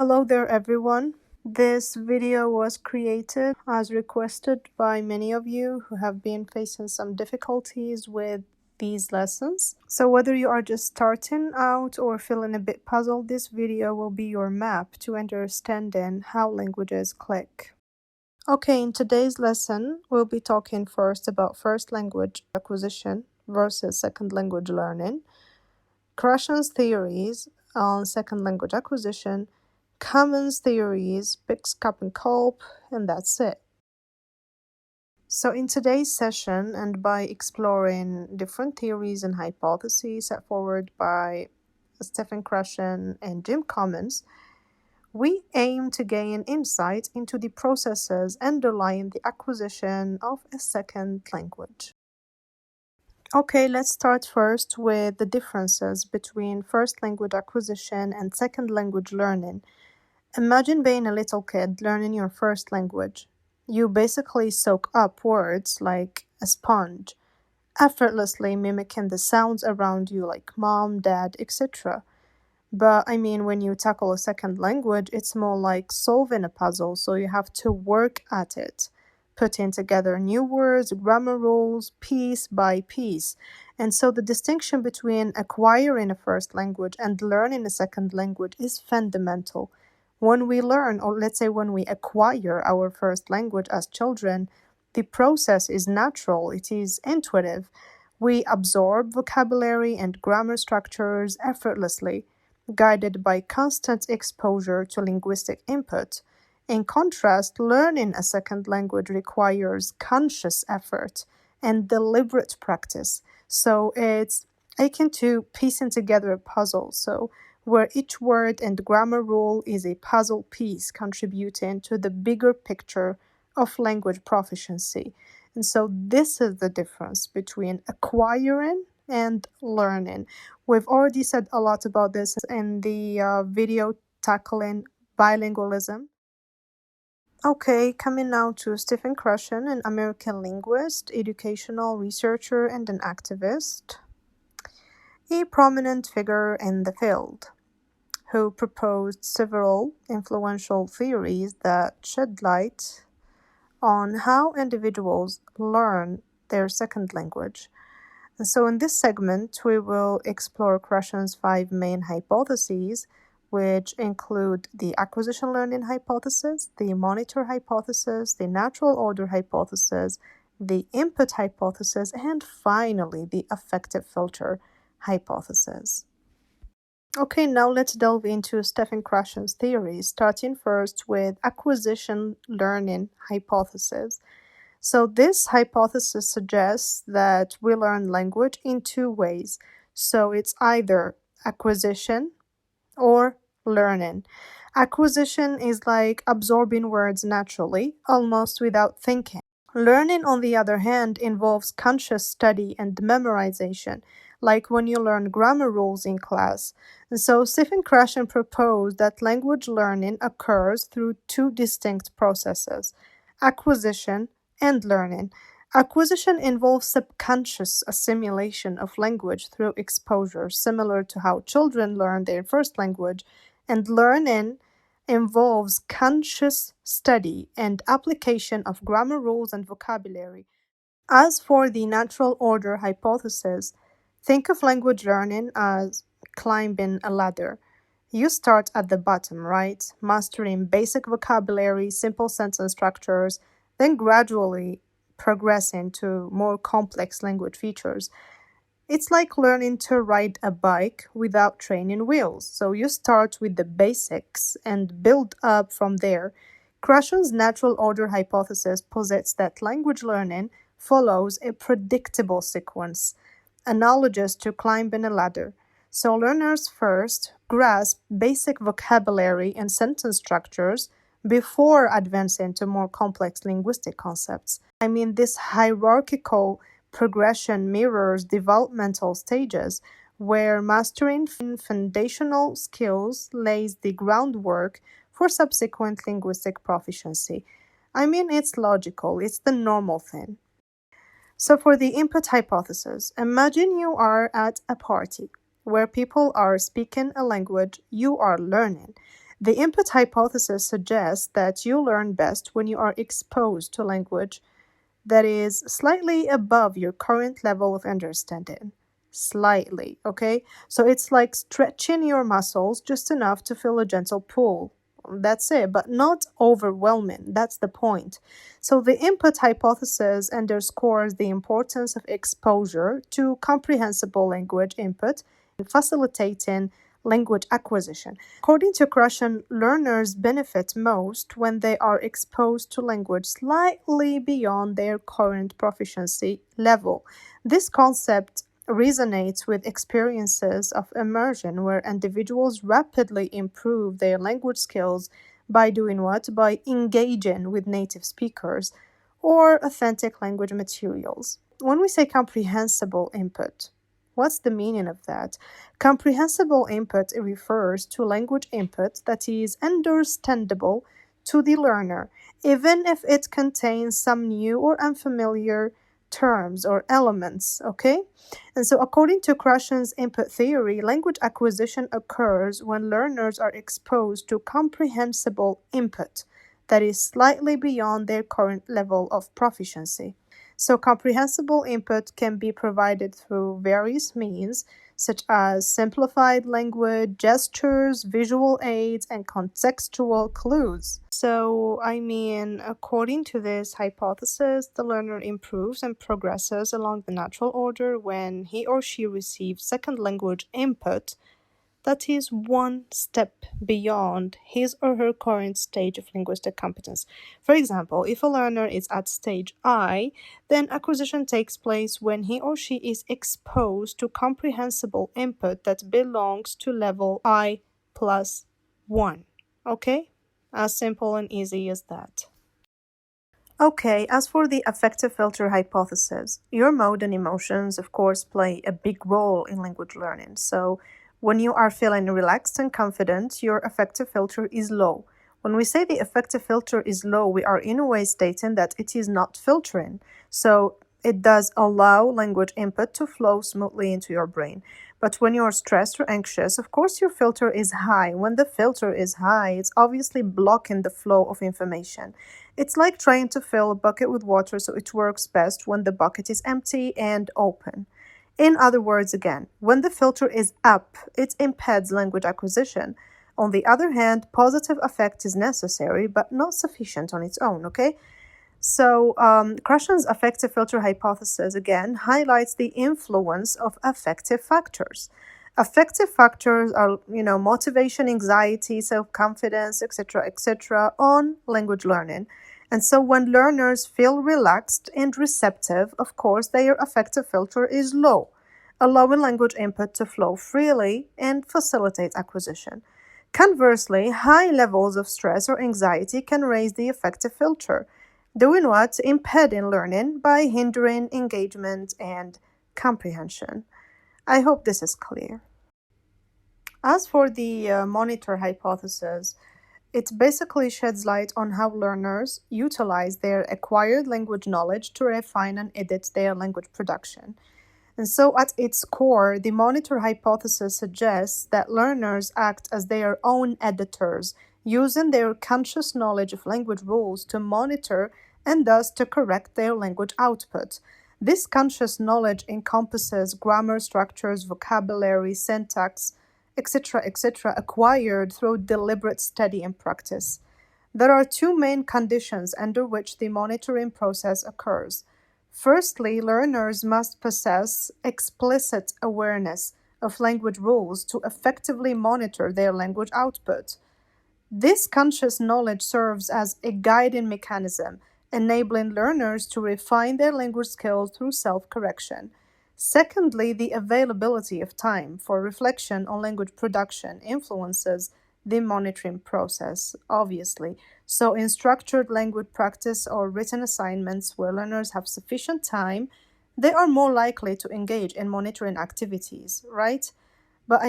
Hello there everyone. This video was created as requested by many of you who have been facing some difficulties with these lessons. So whether you are just starting out or feeling a bit puzzled, this video will be your map to understanding how languages click. Okay, in today's lesson, we'll be talking first about first language acquisition versus second language learning, Krashen's theories on second language acquisition, Cummins theories, BICS, CALP, and CALP, and that's it. So in today's session, and by exploring different theories and hypotheses set forward by Stephen Krashen and Jim Cummins, we aim to gain insight into the processes underlying the acquisition of a second language. Okay, let's start first with the differences between first language acquisition and second language learning. Imagine being a little kid learning your first language. You basically soak up words like a sponge, effortlessly mimicking the sounds around you like mom, dad, etc. But when you tackle a second language, it's more like solving a puzzle, so you have to work at it, putting together new words, grammar rules, piece by piece. And so the distinction between acquiring a first language and learning a second language is fundamental. When we learn, or let's say when we acquire our first language as children, the process is natural, it is intuitive. We absorb vocabulary and grammar structures effortlessly, guided by constant exposure to linguistic input. In contrast, learning a second language requires conscious effort and deliberate practice. So it's akin to piecing together a puzzle. So where each word and grammar rule is a puzzle piece contributing to the bigger picture of language proficiency. And so this is the difference between acquiring and learning. We've already said a lot about this in the video tackling bilingualism. Okay, coming now to Stephen Krashen, an American linguist, educational researcher, and an activist, a prominent figure in the field, who proposed several influential theories that shed light on how individuals learn their second language. And so in this segment, we will explore Krashen's 5 main hypotheses, which include the acquisition learning hypothesis, the monitor hypothesis, the natural order hypothesis, the input hypothesis, and finally the affective filter hypothesis. Okay, now let's delve into Stephen Krashen's theories, starting first with acquisition learning hypothesis. So this hypothesis suggests that we learn language in two ways. So it's either acquisition or learning. Acquisition is like absorbing words naturally, almost without thinking. Learning, on the other hand, involves conscious study and memorization, like when you learn grammar rules in class. And so Stephen Krashen proposed that language learning occurs through two distinct processes: acquisition and learning. Acquisition involves subconscious assimilation of language through exposure, similar to how children learn their first language, and learning involves conscious study and application of grammar rules and vocabulary. As for the natural order hypothesis, think of language learning as climbing a ladder. You start at the bottom, right? Mastering basic vocabulary, simple sentence structures, then gradually progressing to more complex language features. It's like learning to ride a bike without training wheels. So you start with the basics and build up from there. Krashen's natural order hypothesis posits that language learning follows a predictable sequence, analogous to climbing a ladder. So learners first grasp basic vocabulary and sentence structures before advancing to more complex linguistic concepts. This hierarchical progression mirrors developmental stages, where mastering foundational skills lays the groundwork for subsequent linguistic proficiency. It's logical, it's the normal thing. So for the input hypothesis, imagine you are at a party where people are speaking a language you are learning. The input hypothesis suggests that you learn best when you are exposed to language that is slightly above your current level of understanding. Slightly, okay? So it's like stretching your muscles just enough to feel a gentle pull. That's it, but not overwhelming. That's the point. So the input hypothesis underscores the importance of exposure to comprehensible language input in facilitating language acquisition. According to Krashen, learners benefit most when they are exposed to language slightly beyond their current proficiency level. This concept resonates with experiences of immersion where individuals rapidly improve their language skills by doing what? By engaging with native speakers or authentic language materials. When we say comprehensible input, what's the meaning of that? Comprehensible input refers to language input that is understandable to the learner, even if it contains some new or unfamiliar terms or elements, okay? And so according to Krashen's input theory, language acquisition occurs when learners are exposed to comprehensible input that is slightly beyond their current level of proficiency. So comprehensible input can be provided through various means, such as simplified language, gestures, visual aids, and contextual clues. So, according to this hypothesis, the learner improves and progresses along the natural order when he or she receives second language input that is one step beyond his or her current stage of linguistic competence. For example, if a learner is at stage I, then acquisition takes place when he or she is exposed to comprehensible input that belongs to level I plus 1. Okay? As simple and easy as that. Okay, as for the affective filter hypothesis, your mode and emotions, of course, play a big role in language learning. So, when you are feeling relaxed and confident, your affective filter is low. When we say the affective filter is low, we are in a way stating that it is not filtering. So, it does allow language input to flow smoothly into your brain. But when you are stressed or anxious, of course, your filter is high. When the filter is high, it's obviously blocking the flow of information. It's like trying to fill a bucket with water, so it works best when the bucket is empty and open. In other words, again, when the filter is up, it impedes language acquisition. On the other hand, positive affect is necessary, but not sufficient on its own, okay? So, Krashen's affective filter hypothesis, again, highlights the influence of affective factors. Affective factors are, motivation, anxiety, self-confidence, etc., on language learning. And so when learners feel relaxed and receptive, of course, their affective filter is low, allowing language input to flow freely and facilitate acquisition. Conversely, high levels of stress or anxiety can raise the affective filter, doing what? Impeding learning by hindering engagement and comprehension. I hope this is clear. As for the monitor hypothesis, it basically sheds light on how learners utilize their acquired language knowledge to refine and edit their language production. And so, at its core, the monitor hypothesis suggests that learners act as their own editors, using their conscious knowledge of language rules to monitor and thus to correct their language output. This conscious knowledge encompasses grammar structures, vocabulary, syntax, etc., acquired through deliberate study and practice. There are two main conditions under which the monitoring process occurs. Firstly, learners must possess explicit awareness of language rules to effectively monitor their language output. This conscious knowledge serves as a guiding mechanism, enabling learners to refine their language skills through self-correction. Secondly, the availability of time for reflection on language production influences the monitoring process, obviously. So in structured language practice or written assignments where learners have sufficient time, they are more likely to engage in monitoring activities, right? But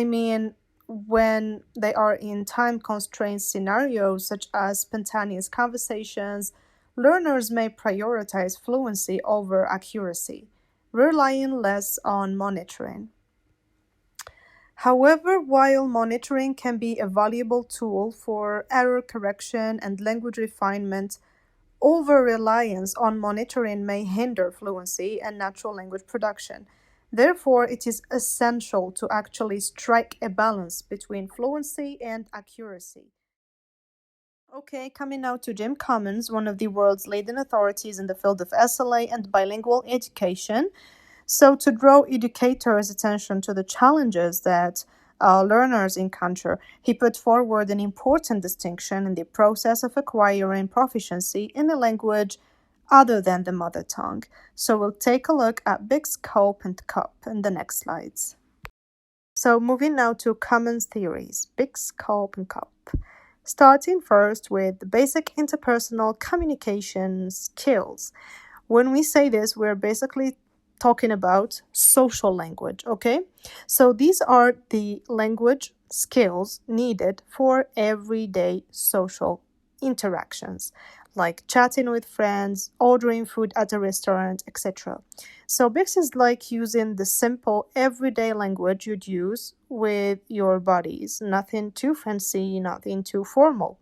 when they are in time-constrained scenarios such as spontaneous conversations, learners may prioritize fluency over accuracy, relying less on monitoring. However, while monitoring can be a valuable tool for error correction and language refinement, over-reliance on monitoring may hinder fluency and natural language production. Therefore, it is essential to actually strike a balance between fluency and accuracy. Okay, coming now to Jim Cummins, one of the world's leading authorities in the field of SLA and bilingual education. So, to draw educators' attention to the challenges that learners encounter, he put forward an important distinction in the process of acquiring proficiency in a language other than the mother tongue. So, we'll take a look at BICS, CALP, and CUP in the next slides. So, moving now to Cummins theories, BICS, CALP, and CUP. Starting first with the basic interpersonal communication skills. When we say this, we're basically talking about social language, okay? So these are the language skills needed for everyday social interactions, like chatting with friends, ordering food at a restaurant, etc. So BICS is like using the simple everyday language you'd use with your buddies, nothing too fancy, nothing too formal.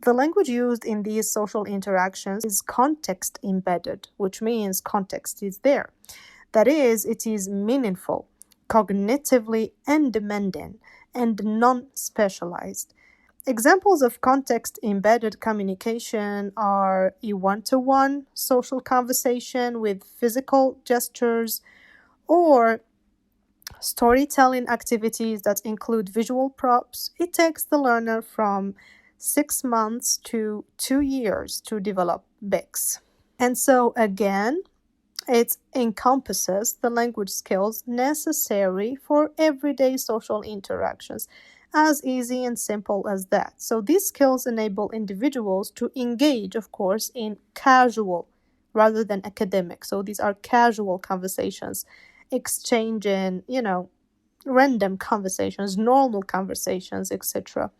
The language used in these social interactions is context embedded, which means context is there. That is, it is meaningful, cognitively undemanding, and non-specialized. Examples of context-embedded communication are a one-to-one social conversation with physical gestures, or storytelling activities that include visual props. It takes the learner from 6 months to 2 years to develop BICS. And so again, it encompasses the language skills necessary for everyday social interactions. As easy and simple as that. So these skills enable individuals to engage, of course, in casual rather than academic. So these are casual conversations, exchanging, random conversations, normal conversations, etc.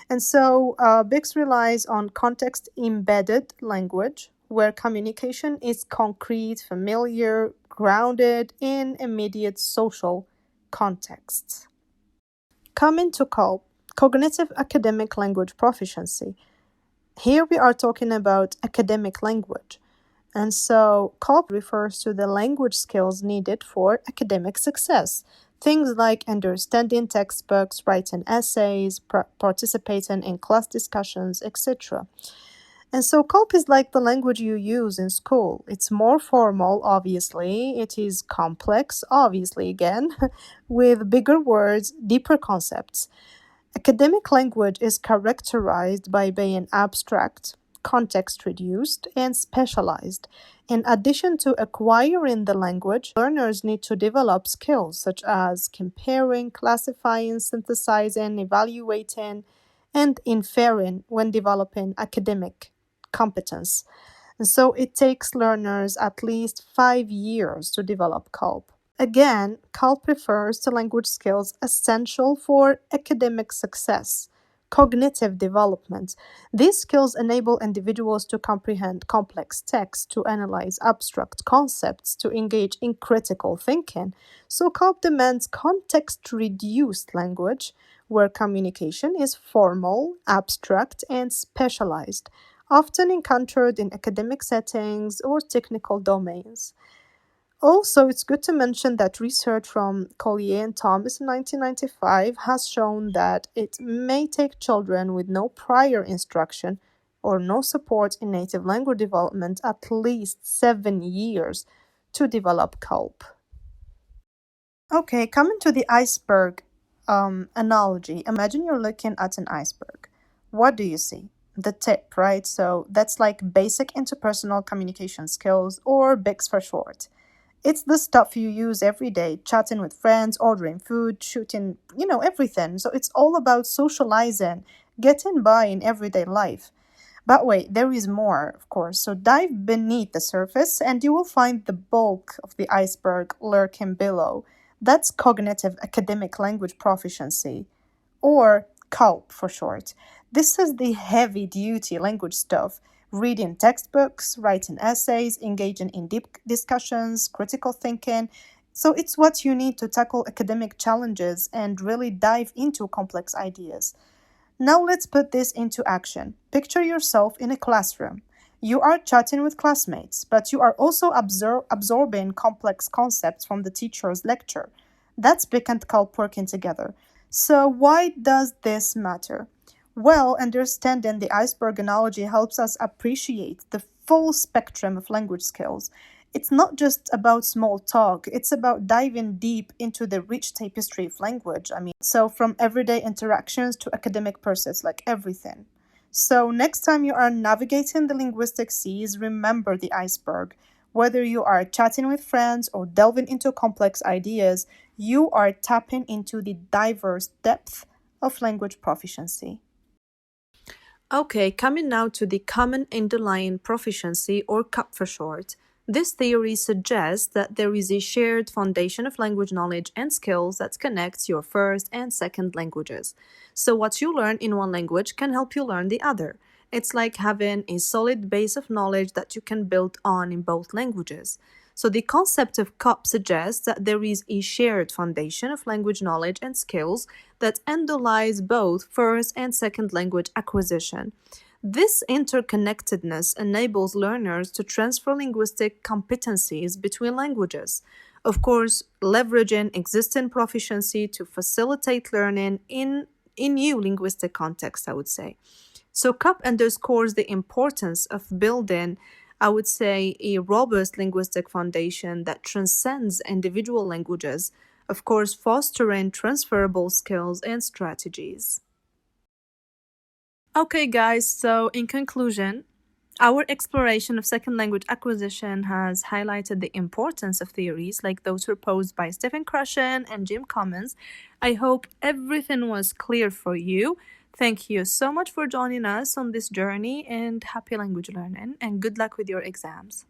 And so BICS relies on context-embedded language, where communication is concrete, familiar, grounded in immediate social contexts. Coming to CALP, Cognitive Academic Language Proficiency. Here we are talking about academic language. And so CALP refers to the language skills needed for academic success. Things like understanding textbooks, writing essays, participating in class discussions, etc. And so CALP is like the language you use in school. It's more formal, obviously. It is complex, obviously, again, with bigger words, deeper concepts. Academic language is characterized by being abstract, context-reduced, and specialized. In addition to acquiring the language, learners need to develop skills such as comparing, classifying, synthesizing, evaluating, and inferring when developing academic competence. And so it takes learners at least 5 years to develop CALP. Again, CALP refers to language skills essential for academic success, cognitive development. These skills enable individuals to comprehend complex text, to analyze abstract concepts, to engage in critical thinking. So CALP demands context-reduced language, where communication is formal, abstract, and specialized, often encountered in academic settings or technical domains. Also, it's good to mention that research from Collier and Thomas in 1995 has shown that it may take children with no prior instruction or no support in native language development at least 7 years to develop CALP. Okay, coming to the iceberg analogy. Imagine you're looking at an iceberg. What do you see? The tip, right? So that's like basic interpersonal communication skills, or BICS for short. It's the stuff you use every day, chatting with friends, ordering food, shooting, everything. So it's all about socializing, getting by in everyday life. But wait, there is more, of course. So dive beneath the surface and you will find the bulk of the iceberg lurking below. That's cognitive academic language proficiency, or CALP for short. This is the heavy-duty language stuff. Reading textbooks, writing essays, engaging in deep discussions, critical thinking. So it's what you need to tackle academic challenges and really dive into complex ideas. Now let's put this into action. Picture yourself in a classroom. You are chatting with classmates, but you are also absorbing complex concepts from the teacher's lecture. That's BIC and CALP working together. So why does this matter? Well, understanding the iceberg analogy helps us appreciate the full spectrum of language skills. It's not just about small talk, it's about diving deep into the rich tapestry of language. So from everyday interactions to academic pursuits, like everything. So next time you are navigating the linguistic seas, remember the iceberg. Whether you are chatting with friends or delving into complex ideas, you are tapping into the diverse depth of language proficiency. Okay, coming now to the Common Underlying Proficiency, or CAP for short. This theory suggests that there is a shared foundation of language knowledge and skills that connects your first and second languages. So, what you learn in one language can help you learn the other. It's like having a solid base of knowledge that you can build on in both languages. So, the concept of COP suggests that there is a shared foundation of language knowledge and skills that underlies both first and second language acquisition. This interconnectedness enables learners to transfer linguistic competencies between languages, of course, leveraging existing proficiency to facilitate learning in new linguistic contexts, I would say. So, CUP underscores the importance of building, I would say, a robust linguistic foundation that transcends individual languages, of course, fostering transferable skills and strategies. Okay, guys, so in conclusion, our exploration of second language acquisition has highlighted the importance of theories like those proposed by Stephen Krashen and Jim Cummins. I hope everything was clear for you. Thank you so much for joining us on this journey, and happy language learning, and good luck with your exams.